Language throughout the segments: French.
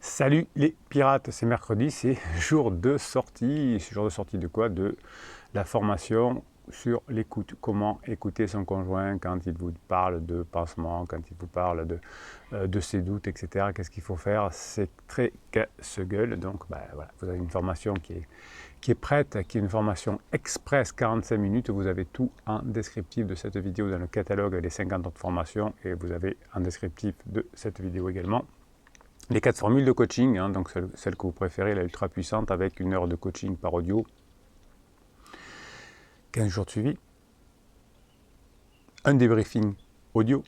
Salut les pirates, c'est mercredi, c'est jour de sortie. Jour de sortie de quoi? De la formation sur l'écoute. Comment écouter son conjoint quand il vous parle de pansement, quand il vous parle de ses doutes, etc. Qu'est-ce qu'il faut faire? C'est très casse-gueule. Donc voilà, vous avez une formation qui est prête, qui est une formation express 45 minutes. Vous avez tout en descriptif de cette vidéo dans le catalogue des 50 autres formations et vous avez en descriptif de cette vidéo également les 4 formules de coaching, donc celle que vous préférez, la ultra puissante, avec 1 heure de coaching par audio, 15 jours de suivi, un débriefing audio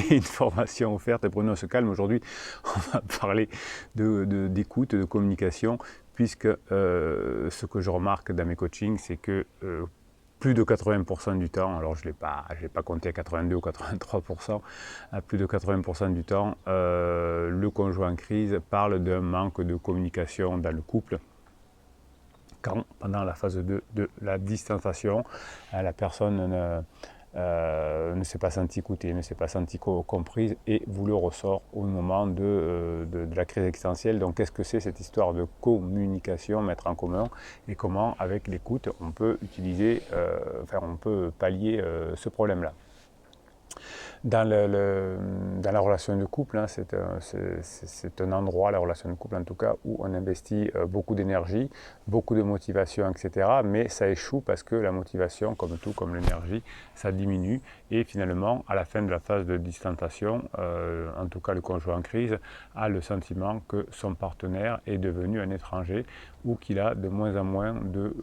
et une formation offerte. Et Bruno se calme, aujourd'hui on va parler d'écoute, de communication, puisque ce que je remarque dans mes coachings, c'est que plus de 80% du temps, alors je ne l'ai pas compté à 82 ou 83%, à plus de 80% du temps, le conjoint en crise parle d'un manque de communication dans le couple. Quand, pendant la phase 2 de la distanciation, la personne ne s'est pas sentie écoutée, ne s'est pas sentie comprise et vous le ressort au moment de la crise existentielle. Donc qu'est-ce que c'est cette histoire de communication, mettre en commun, et comment avec l'écoute on peut utiliser, on peut pallier ce problème-là. Dans la relation de couple, c'est un endroit, la relation de couple en tout cas, où on investit beaucoup d'énergie, beaucoup de motivation, etc. Mais ça échoue parce que la motivation, comme tout, comme l'énergie, ça diminue. Et finalement, à la fin de la phase de distanciation, en tout cas le conjoint en crise, a le sentiment que son partenaire est devenu un étranger ou qu'il a de moins en moins de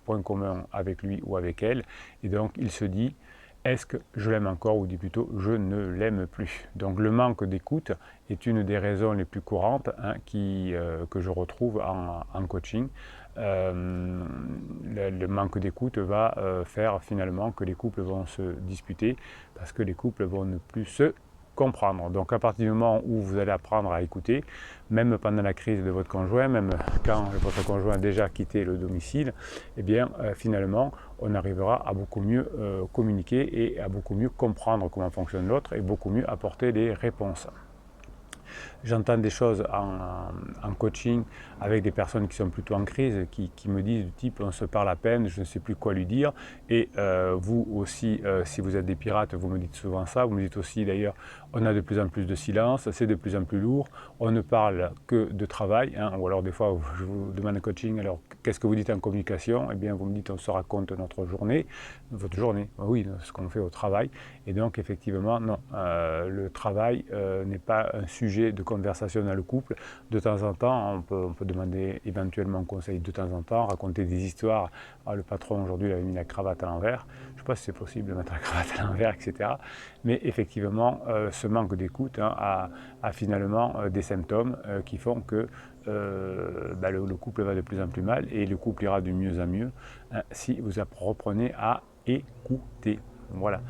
points communs avec lui ou avec elle. Et donc il se dit: est-ce que je l'aime encore, ou dit plutôt je ne l'aime plus. Donc le manque d'écoute est une des raisons les plus courantes que je retrouve en coaching. Le manque d'écoute va faire finalement que les couples vont se disputer parce que les couples vont ne plus se comprendre. Donc à partir du moment où vous allez apprendre à écouter, même pendant la crise de votre conjoint, même quand votre conjoint a déjà quitté le domicile, eh bien finalement on arrivera à beaucoup mieux communiquer et à beaucoup mieux comprendre comment fonctionne l'autre et beaucoup mieux apporter des réponses. J'entends des choses en coaching avec des personnes qui sont plutôt en crise, qui me disent du type: on se parle à peine, je ne sais plus quoi lui dire. Et vous aussi, si vous êtes des pirates, vous me dites souvent ça. Vous me dites aussi d'ailleurs: on a de plus en plus de silence, c'est de plus en plus lourd, on ne parle que de travail, ou alors des fois je vous demande un coaching: alors qu'est-ce que vous dites en communication? Eh bien vous me dites: on se raconte notre journée. Votre journée? Oui, ce qu'on fait au travail. Et donc effectivement non, le travail n'est pas un sujet de conversation dans le couple. De temps en temps, on peut demander éventuellement conseil de temps en temps, raconter des histoires. Le patron aujourd'hui il avait mis la cravate à l'envers. Je ne sais pas si c'est possible de mettre la cravate à l'envers, etc. Mais effectivement, ce manque d'écoute a finalement des symptômes qui font que le couple va de plus en plus mal, et le couple ira de mieux en mieux si vous apprenez à écouter. Voilà.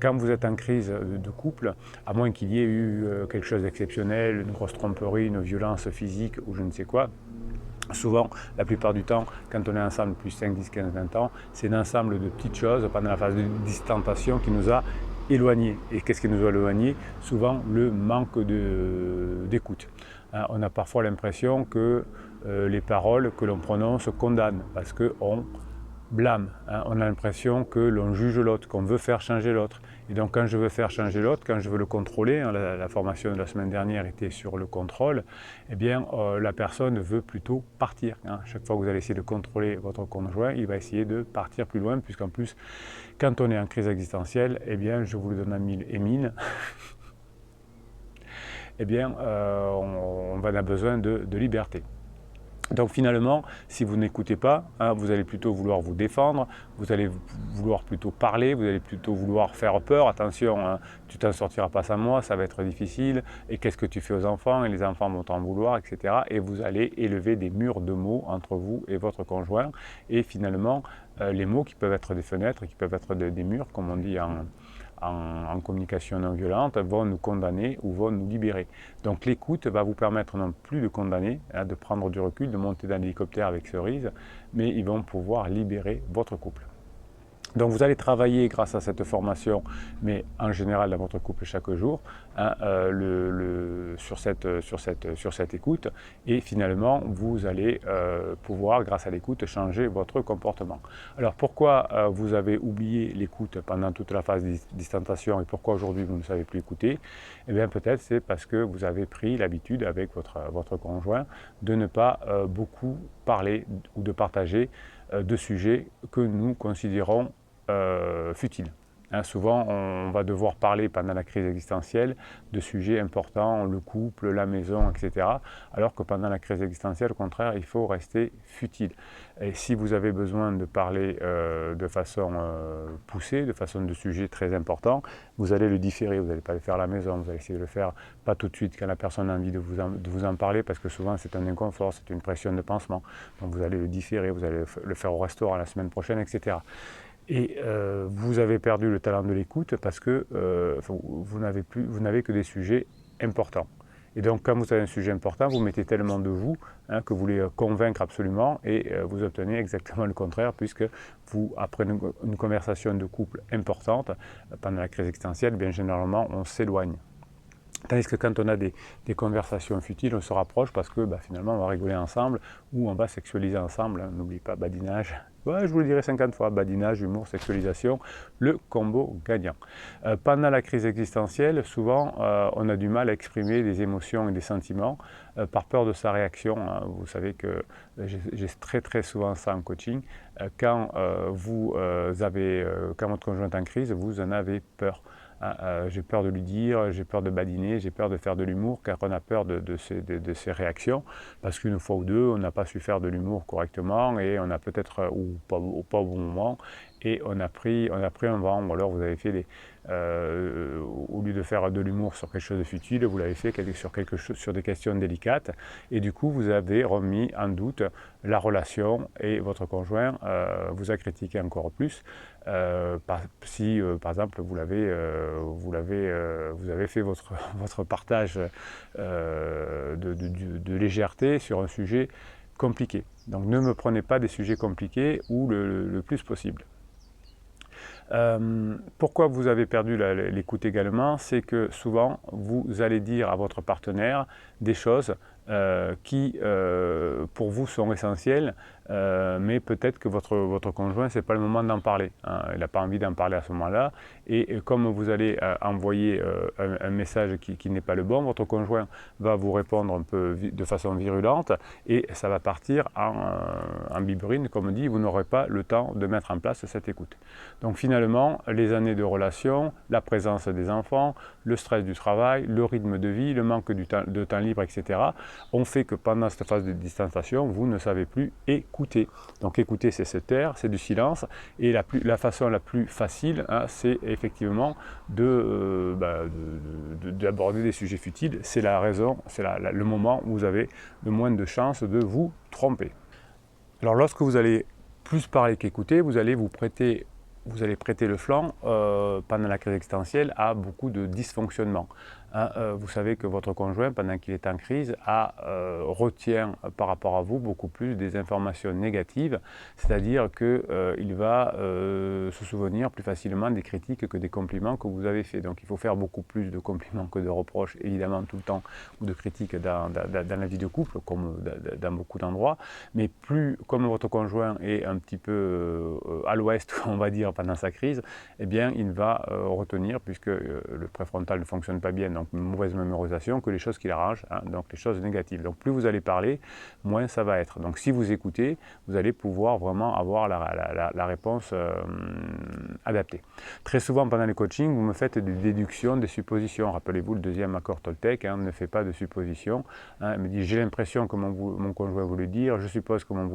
Quand vous êtes en crise de couple, à moins qu'il y ait eu quelque chose d'exceptionnel, une grosse tromperie, une violence physique ou je ne sais quoi, souvent, la plupart du temps, quand on est ensemble depuis 5, 10, 15, 20 ans, c'est un ensemble de petites choses pendant la phase de distanciation qui nous a éloignés. Et qu'est-ce qui nous a éloignés? Souvent, le manque d'écoute. On a parfois l'impression que les paroles que l'on prononce condamnent parce qu'on blâme. On a l'impression que l'on juge l'autre, qu'on veut faire changer l'autre. Et donc quand je veux faire changer l'autre, quand je veux le contrôler, la formation de la semaine dernière était sur le contrôle, eh bien la personne veut plutôt partir. Chaque fois que vous allez essayer de contrôler votre conjoint, il va essayer de partir plus loin, puisqu'en plus, quand on est en crise existentielle, eh bien je vous le donne à mille et mille, eh bien on a besoin de liberté. Donc finalement, si vous n'écoutez pas, vous allez plutôt vouloir vous défendre, vous allez vouloir plutôt parler, vous allez plutôt vouloir faire peur. Attention, tu t'en sortiras pas sans moi, ça va être difficile. Et qu'est-ce que tu fais aux enfants? Et les enfants vont t'en vouloir, etc. Et vous allez élever des murs de mots entre vous et votre conjoint. Et finalement, les mots qui peuvent être des fenêtres, qui peuvent être des murs, comme on dit en communication non violente, vont nous condamner ou vont nous libérer. Donc l'écoute va vous permettre non plus de condamner, de prendre du recul, de monter dans l'hélicoptère avec cerise, mais ils vont pouvoir libérer votre couple. Donc vous allez travailler grâce à cette formation, mais en général dans votre couple chaque jour, hein, sur cette écoute, et finalement vous allez pouvoir, grâce à l'écoute, changer votre comportement. Alors pourquoi vous avez oublié l'écoute pendant toute la phase d'instantation et pourquoi aujourd'hui vous ne savez plus écouter? Eh bien peut-être c'est parce que vous avez pris l'habitude avec votre conjoint de ne pas beaucoup parler ou de partager de sujets que nous considérons futile. Hein, souvent, on va devoir parler pendant la crise existentielle de sujets importants, le couple, la maison, etc. Alors que pendant la crise existentielle, au contraire, il faut rester futile. Et si vous avez besoin de parler de façon poussée, de façon de sujets très importants, vous allez le différer, vous n'allez pas le faire à la maison, vous allez essayer de le faire pas tout de suite quand la personne a envie de vous en parler, parce que souvent c'est un inconfort, c'est une pression de pansement. Donc vous allez le différer, vous allez le faire au restaurant la semaine prochaine, etc. Et vous avez perdu le talent de l'écoute parce que vous n'avez que des sujets importants. Et donc, quand vous avez un sujet important, vous mettez tellement de vous hein, que vous voulez convaincre absolument et vous obtenez exactement le contraire puisque vous, après une conversation de couple importante, pendant la crise existentielle, bien généralement, on s'éloigne. Tandis que quand on a des conversations futiles, on se rapproche parce que finalement on va rigoler ensemble ou on va sexualiser ensemble. Hein. N'oublie pas badinage. Ouais, je vous le dirai 50 fois, badinage, humour, sexualisation, le combo gagnant. Pendant la crise existentielle, souvent on a du mal à exprimer des émotions et des sentiments par peur de sa réaction. Hein. Vous savez que j'ai très souvent ça en coaching. Quand quand votre conjoint est en crise, vous en avez peur. J'ai peur de lui dire, j'ai peur de badiner, j'ai peur de faire de l'humour car on a peur de ses réactions parce qu'une fois ou deux on n'a pas su faire de l'humour correctement et on a peut-être ou pas au bon moment et on a pris un vent ou alors vous avez fait au lieu de faire de l'humour sur quelque chose de futile, vous l'avez fait sur des questions délicates et du coup vous avez remis en doute la relation et votre conjoint vous a critiqué encore plus si par exemple vous avez fait votre partage de légèreté sur un sujet compliqué. Donc ne me prenez pas des sujets compliqués ou le plus possible. Pourquoi vous avez perdu l'écoute également? C'est que souvent vous allez dire à votre partenaire des choses qui pour vous sont essentielles, mais peut-être que votre conjoint, ce n'est pas le moment d'en parler. Hein. Il n'a pas envie d'en parler à ce moment-là. Et comme vous allez envoyer un message qui n'est pas le bon, votre conjoint va vous répondre un peu de façon virulente et ça va partir en biberine, comme on dit, vous n'aurez pas le temps de mettre en place cette écoute. Donc finalement, les années de relation, la présence des enfants, le stress du travail, le rythme de vie, le manque de temps libre, etc., ont fait que pendant cette phase de distanciation, vous ne savez plus écouter. Donc écouter, c'est se taire, c'est du silence. Et la façon la plus facile, hein, c'est effectivement d'aborder des sujets futiles. C'est la raison, c'est le moment où vous avez le moins de chances de vous tromper. Alors lorsque vous allez plus parler qu'écouter, vous allez prêter le flanc pendant la crise existentielle à beaucoup de dysfonctionnements. Hein, vous savez que votre conjoint, pendant qu'il est en crise, retient par rapport à vous beaucoup plus des informations négatives, c'est-à-dire qu'il va se souvenir plus facilement des critiques que des compliments que vous avez faits. Donc il faut faire beaucoup plus de compliments que de reproches, évidemment tout le temps, ou de critiques dans la vie de couple, comme dans beaucoup d'endroits, mais plus, comme votre conjoint est un petit peu à l'ouest, on va dire, pendant sa crise, eh bien il va retenir, puisque le préfrontal ne fonctionne pas bien, donc une mauvaise mémorisation, que les choses qui l'arrangent, hein, donc les choses négatives. Donc plus vous allez parler, moins ça va être. Donc si vous écoutez, vous allez pouvoir vraiment avoir la réponse adaptée. Très souvent pendant les coachings, vous me faites des déductions, des suppositions. Rappelez-vous le deuxième accord Toltec, hein, ne fait pas de suppositions. Hein, il me dit, j'ai l'impression que mon conjoint voulait dire, je suppose que mon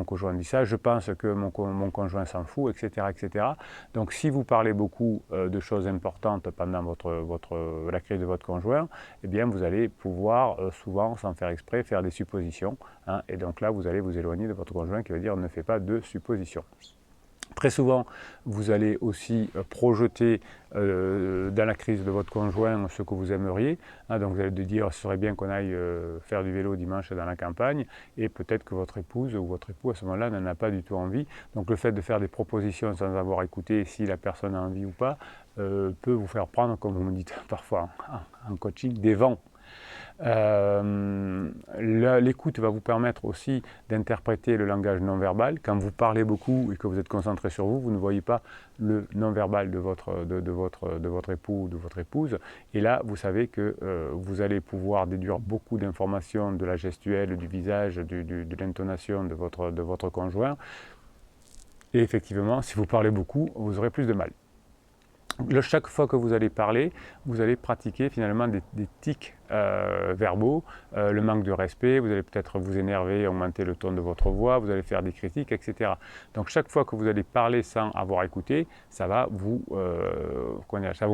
conjoint dit ça, je pense que mon conjoint s'en fout, etc., etc. Donc si vous parlez beaucoup de choses importantes pendant la crise de votre conjoint, eh bien vous allez pouvoir souvent, sans faire exprès, faire des suppositions. Hein, et donc là, vous allez vous éloigner de votre conjoint qui va dire ne fais pas de suppositions. Très souvent, vous allez aussi projeter dans la crise de votre conjoint ce que vous aimeriez. Donc vous allez dire, ce serait bien qu'on aille faire du vélo dimanche dans la campagne, et peut-être que votre épouse ou votre époux à ce moment-là n'en a pas du tout envie. Donc le fait de faire des propositions sans avoir écouté si la personne a envie ou pas peut vous faire prendre, comme vous me dites parfois en coaching, des vents. L'écoute va vous permettre aussi d'interpréter le langage non-verbal. Quand vous parlez beaucoup et que vous êtes concentré sur vous, vous ne voyez pas le non-verbal de votre époux ou de votre épouse. Et là, vous savez que vous allez pouvoir déduire beaucoup d'informations de la gestuelle, du visage, de l'intonation de votre conjoint. Et effectivement, si vous parlez beaucoup, vous aurez plus de mal. Chaque fois que vous allez parler, vous allez pratiquer finalement des tics verbaux, le manque de respect, vous allez peut-être vous énerver, augmenter le ton de votre voix, vous allez faire des critiques, etc. Donc chaque fois que vous allez parler sans avoir écouté, ça va vous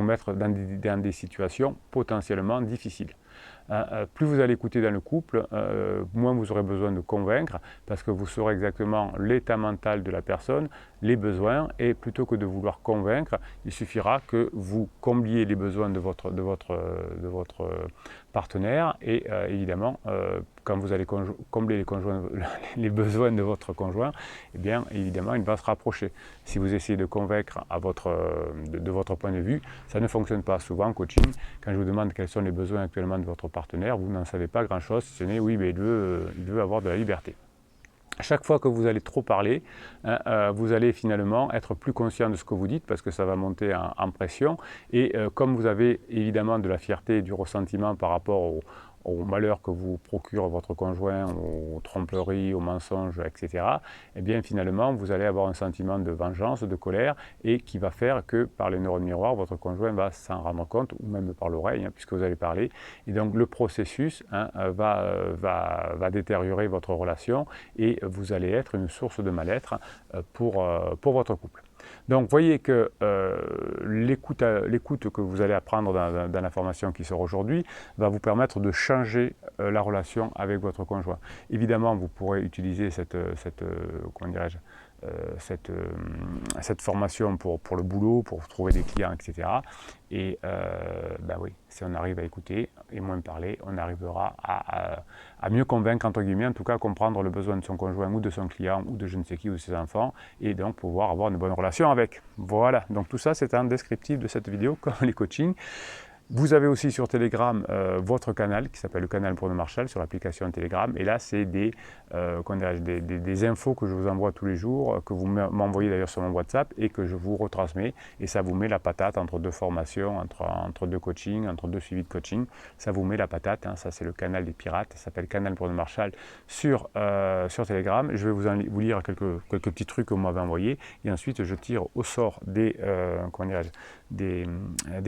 mettre dans des situations potentiellement difficiles. Plus vous allez écouter dans le couple, moins vous aurez besoin de convaincre, parce que vous saurez exactement l'état mental de la personne, les besoins, et plutôt que de vouloir convaincre, il suffira que vous combliez les besoins de votre partenaire, et évidemment, quand vous allez combler les besoins de votre conjoint, eh bien évidemment il va se rapprocher. Si vous essayez de convaincre de votre point de vue, ça ne fonctionne pas. Souvent en coaching, quand je vous demande quels sont les besoins actuellement de votre partenaire, vous n'en savez pas grand chose, si ce n'est oui, mais il veut avoir de la liberté. Chaque fois que vous allez trop parler, vous allez finalement être plus conscient de ce que vous dites, parce que ça va monter en pression, et comme vous avez évidemment de la fierté et du ressentiment par rapport au malheur que vous procure votre conjoint, aux tromperies, aux mensonges, etc., eh bien finalement vous allez avoir un sentiment de vengeance, de colère, et qui va faire que par les neurones miroirs, votre conjoint va s'en rendre compte, ou même par l'oreille, puisque vous allez parler. Et donc le processus va détériorer votre relation, et vous allez être une source de mal-être pour votre couple. Donc voyez que l'écoute que vous allez apprendre dans la formation qui sort aujourd'hui va vous permettre de changer la relation avec votre conjoint. Évidemment, vous pourrez utiliser cette formation pour le boulot, pour trouver des clients, etc. Et oui, si on arrive à écouter et moins parler, on arrivera à mieux convaincre, entre guillemets, en tout cas à comprendre le besoin de son conjoint ou de son client ou de je ne sais qui ou de ses enfants, et donc pouvoir avoir une bonne relation avec. Voilà, donc tout ça c'est un descriptif de cette vidéo, comme les coachings. Vous avez aussi sur Telegram votre canal qui s'appelle le canal Bruno Marchal sur l'application Telegram, et là c'est des infos que je vous envoie tous les jours, que vous m'envoyez d'ailleurs sur mon WhatsApp et que je vous retransmets, et ça vous met la patate entre deux formations, entre deux coachings, entre deux suivis de coaching, ça vous met la patate, ça c'est le canal des pirates, ça s'appelle canal Bruno Marchal sur Telegram. Je vais vous lire quelques petits trucs que vous m'avez envoyés, et ensuite je tire au sort des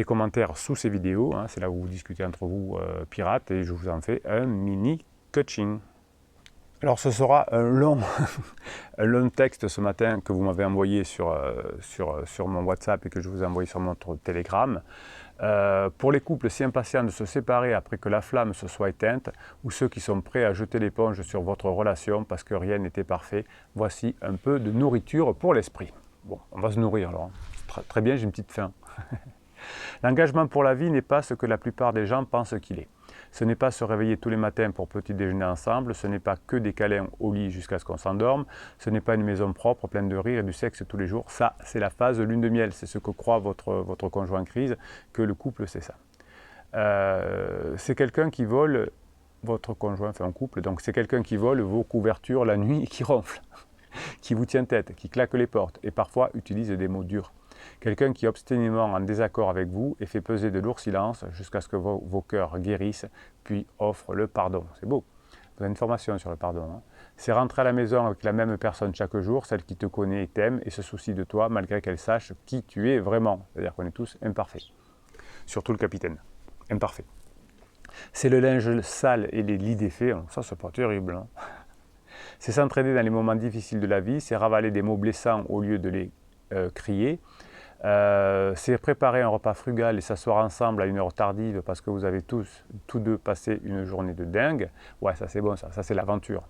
commentaires sous ces vidéos. C'est là où vous discutez entre vous pirates, et je vous en fais un mini coaching. Alors ce sera un long, un long texte ce matin que vous m'avez envoyé sur mon WhatsApp et que je vous ai envoyé sur mon Telegram. Pour les couples si impatients de se séparer après que la flamme se soit éteinte, ou ceux qui sont prêts à jeter l'éponge sur votre relation parce que rien n'était parfait, voici un peu de nourriture pour l'esprit. Bon, on va se nourrir alors. Très bien, j'ai une petite faim. L'engagement pour la vie n'est pas ce que la plupart des gens pensent qu'il est. Ce n'est pas se réveiller tous les matins pour petit déjeuner ensemble, ce n'est pas que des câlins au lit jusqu'à ce qu'on s'endorme, ce n'est pas une maison propre, pleine de rire et du sexe tous les jours. Ça, c'est la phase lune de miel, c'est ce que croit votre conjoint en crise, que le couple, c'est ça. C'est quelqu'un qui vole, votre conjoint fait un couple, donc c'est quelqu'un qui vole vos couvertures la nuit et qui ronfle, qui vous tient tête, qui claque les portes et parfois utilise des mots durs. Quelqu'un qui est obstinément en désaccord avec vous et fait peser de lourds silences jusqu'à ce que vos cœurs guérissent, puis offre le pardon. C'est beau. Vous avez une formation sur le pardon. C'est rentrer à la maison avec la même personne chaque jour, celle qui te connaît et t'aime et se soucie de toi malgré qu'elle sache qui tu es vraiment. C'est-à-dire qu'on est tous imparfaits. Surtout le capitaine. Imparfait. C'est le linge sale et les lits défaits. Ça, c'est pas terrible. C'est s'entraider dans les moments difficiles de la vie. C'est ravaler des mots blessants au lieu de les crier. C'est préparer un repas frugal et s'asseoir ensemble à une heure tardive parce que vous avez tous deux passé une journée de dingue. Ouais, ça c'est bon, ça c'est l'aventure.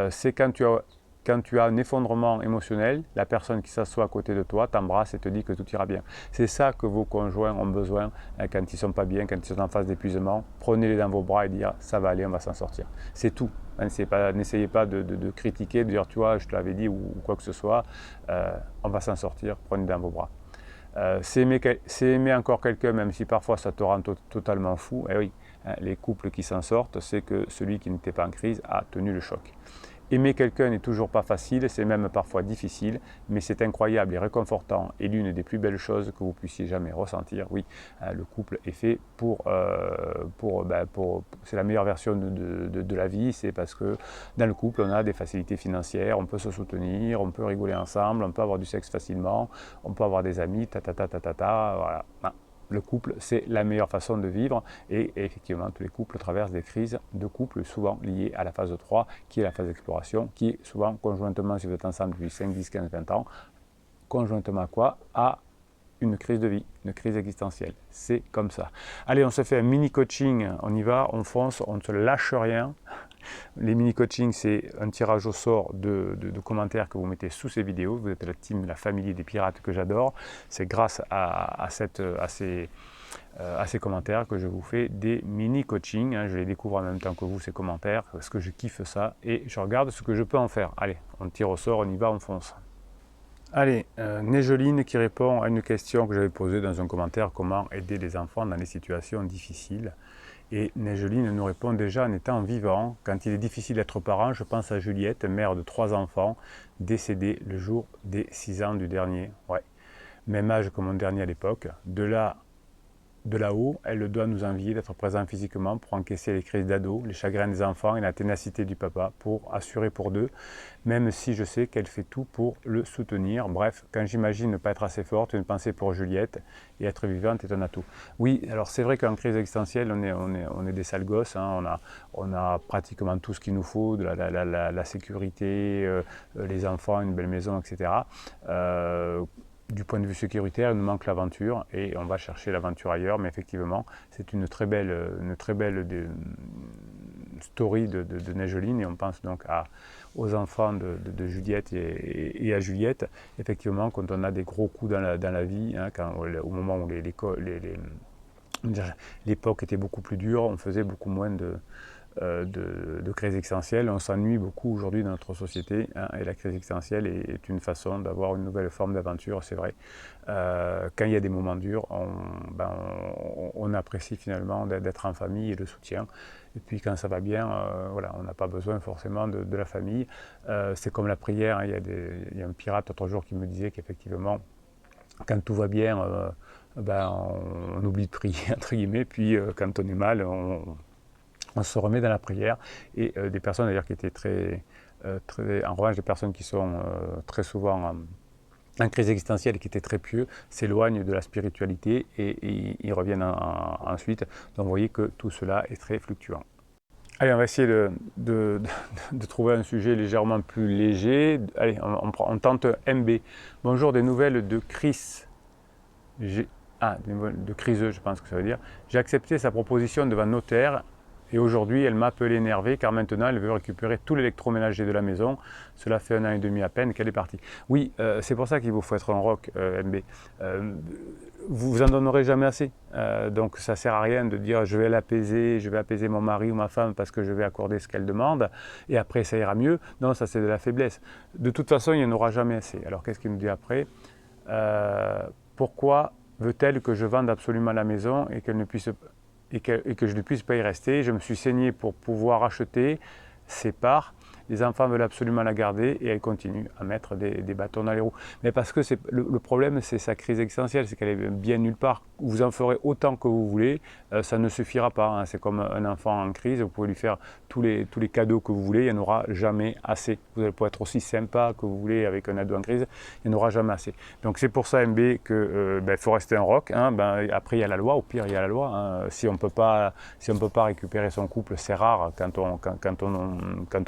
C'est quand tu as quand tu as un effondrement émotionnel, la personne qui s'assoit à côté de toi t'embrasse et te dit que tout ira bien. C'est ça que vos conjoints ont besoin quand ils ne sont pas bien, quand ils sont en phase d'épuisement. Prenez-les dans vos bras et dire ça va aller, on va s'en sortir. C'est tout. N'essayez pas de critiquer, de dire tu vois, je te l'avais dit ou quoi que ce soit. On va s'en sortir, prenez dans vos bras. C'est aimer encore quelqu'un, même si parfois ça te rend totalement fou. Et oui, hein, les couples qui s'en sortent, c'est que celui qui n'était pas en crise a tenu le choc. Aimer quelqu'un n'est toujours pas facile, c'est même parfois difficile, mais c'est incroyable et réconfortant et l'une des plus belles choses que vous puissiez jamais ressentir. Oui, le couple est fait c'est la meilleure version de la vie, c'est parce que dans le couple, on a des facilités financières, on peut se soutenir, on peut rigoler ensemble, on peut avoir du sexe facilement, on peut avoir des amis, voilà. Le couple, c'est la meilleure façon de vivre et effectivement, tous les couples traversent des crises de couple souvent liées à la phase 3, qui est la phase d'exploration, qui est souvent conjointement, si vous êtes ensemble depuis 5, 10, 15, 20 ans, conjointement à quoi? À une crise de vie, une crise existentielle. C'est comme ça. Allez, on se fait un mini coaching, on y va, on fonce, on ne se lâche rien. Les mini-coachings, c'est un tirage au sort de commentaires que vous mettez sous ces vidéos. Vous êtes la team, la famille des pirates que j'adore. C'est grâce à ces commentaires que je vous fais des mini-coachings. Hein. Je les découvre en même temps que vous, ces commentaires, parce que je kiffe ça et je regarde ce que je peux en faire. Allez, on tire au sort, on y va, on fonce. Allez, Négeline qui répond à une question que j'avais posée dans un commentaire, comment aider les enfants dans les situations difficiles. Et Négeline nous répond déjà en étant vivant. Quand il est difficile d'être parent, je pense à Juliette, mère de 3 enfants, décédée le jour des 6 ans du dernier. Ouais, même âge que mon dernier à l'époque. De là-haut, elle doit nous envier d'être présent physiquement pour encaisser les crises d'ado, les chagrins des enfants et la ténacité du papa pour assurer pour deux, même si je sais qu'elle fait tout pour le soutenir. Bref, quand j'imagine ne pas être assez forte, une pensée pour Juliette et être vivante est un atout. Oui, alors c'est vrai qu'en crise existentielle, on est des sales gosses, hein, on a pratiquement tout ce qu'il nous faut, de la sécurité, les enfants, une belle maison, etc. Du point de vue sécuritaire, il nous manque l'aventure et on va chercher l'aventure ailleurs. Mais effectivement, c'est une très belle story de Négeline et on pense donc aux enfants de Juliette et à Juliette. Effectivement, quand on a des gros coups dans la vie, hein, au moment où l'époque était beaucoup plus dure, on faisait beaucoup moins de crise existentielle. On s'ennuie beaucoup aujourd'hui dans notre société, hein, et la crise existentielle est une façon d'avoir une nouvelle forme d'aventure, c'est vrai. Quand il y a des moments durs, on apprécie finalement d'être en famille et le soutien. Et puis quand ça va bien, voilà, on n'a pas besoin forcément de la famille. C'est comme la prière, hein, il y a un pirate l'autre jour qui me disait qu'effectivement, quand tout va bien, on oublie de prier, entre guillemets, puis quand on est mal, on se remet dans la prière et des personnes d'ailleurs qui étaient en revanche des personnes qui sont très souvent en crise existentielle et qui étaient très pieux s'éloignent de la spiritualité et ils reviennent ensuite. Donc vous voyez que tout cela est très fluctuant. Allez, on va essayer de trouver un sujet légèrement plus léger. Allez, on tente MB. Bonjour, des nouvelles de Chris. De Criseux, je pense que ça veut dire. J'ai accepté sa proposition devant notaire. Et aujourd'hui, elle m'a appelé énervée car maintenant, elle veut récupérer tout l'électroménager de la maison. Cela fait 1 an et demi à peine qu'elle est partie. Oui, c'est pour ça qu'il vous faut être un rock, MB. Vous en donnerez jamais assez. Donc ça ne sert à rien de dire je vais apaiser mon mari ou ma femme parce que je vais accorder ce qu'elle demande et après ça ira mieux. Non, ça c'est de la faiblesse. De toute façon, il n'y en aura jamais assez. Alors qu'est-ce qu'il nous dit après? Pourquoi veut-elle que je vende absolument la maison et qu'elle ne puisse et que je ne puisse pas y rester? Je me suis saigné pour pouvoir acheter ces parts. Les enfants veulent absolument la garder et elle continue à mettre des bâtons dans les roues. Mais parce que le problème, c'est sa crise existentielle, c'est qu'elle est bien nulle part. Vous en ferez autant que vous voulez, ça ne suffira pas. Hein. C'est comme un enfant en crise, vous pouvez lui faire tous les cadeaux que vous voulez, il n'y en aura jamais assez. Vous allez pouvoir être aussi sympa que vous voulez avec un ado en crise, il n'y en aura jamais assez. Donc c'est pour ça, MB, qu'il faut rester un rock. Hein. Après, il y a la loi, au pire, il y a la loi. Hein. Si on peut pas récupérer son couple, c'est rare quand on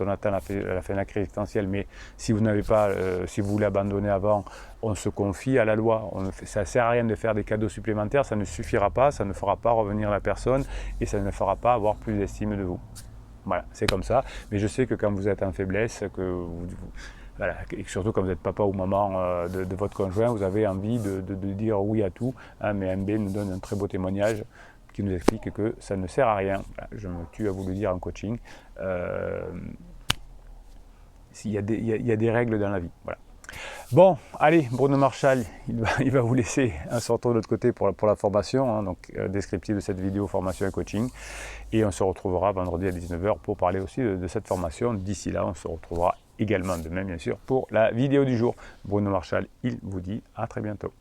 atteint la fin de la crise existentielle, mais si vous n'avez pas, si vous voulez abandonner avant, on se confie à la loi. Ça ne sert à rien de faire des cadeaux supplémentaires, ça ne suffira pas, ça ne fera pas revenir la personne et ça ne fera pas avoir plus d'estime de vous. Voilà, c'est comme ça. Mais je sais que quand vous êtes en faiblesse, que voilà, et surtout quand vous êtes papa ou maman de votre conjoint, vous avez envie de dire oui à tout, hein, mais MB nous donne un très beau témoignage qui nous explique que ça ne sert à rien. Voilà, je me tue à vous le dire en coaching. Il y a des règles dans la vie. Voilà. Bon, allez, Bruno Marchal, il va vous laisser. On se retrouve de l'autre côté pour la formation, hein, donc descriptif de cette vidéo formation et coaching. Et on se retrouvera vendredi à 19 h pour parler aussi de cette formation. D'ici là, on se retrouvera également demain, bien sûr, pour la vidéo du jour. Bruno Marchal, il vous dit à très bientôt.